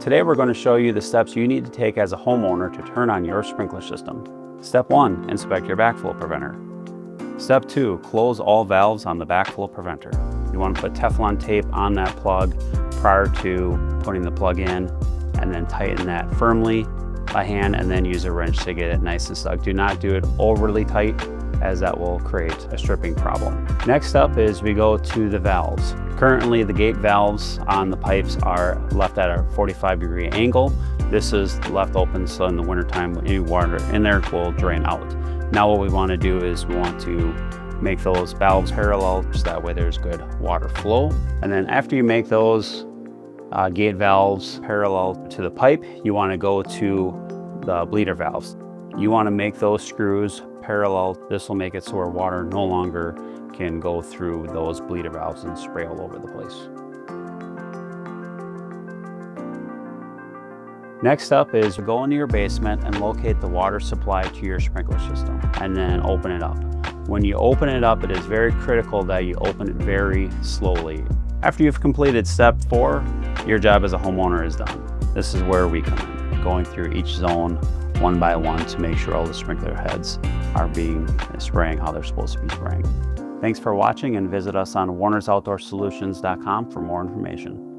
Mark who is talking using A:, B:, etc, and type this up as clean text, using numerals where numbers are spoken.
A: Today we're going to show you the steps you need to take as a homeowner to turn on your sprinkler system. Step 1, inspect your backflow preventer. Step 2, close all valves on the backflow preventer. You want to put Teflon tape on that plug prior to putting the plug in, and then tighten that firmly by hand, and then use a wrench to get it nice and stuck. Do not do it overly tight, as that will create a stripping problem. Next up is we go to the valves. Currently the gate valves on the pipes are left at a 45-degree angle. This is left open so in the wintertime any water in there will drain out. Now what we want to do is we want to make those valves parallel so that way there's good water flow. And then after you make those gate valves parallel to the pipe, you want to go to the bleeder valves. You want to make those screws parallel. This will make it so where water no longer can go through those bleeder valves and spray all over the place. Next up is go into your basement and locate the water supply to your sprinkler system, and then open it up. When you open it up, it is very critical that you open it very slowly. After you've completed step 4, your job as a homeowner is done. This is where we come in, going through each zone one by one to make sure all the sprinkler heads are spraying how they're supposed to be spraying. Thanks for watching, and visit us on warnersoutdoorsolutions.com for more information.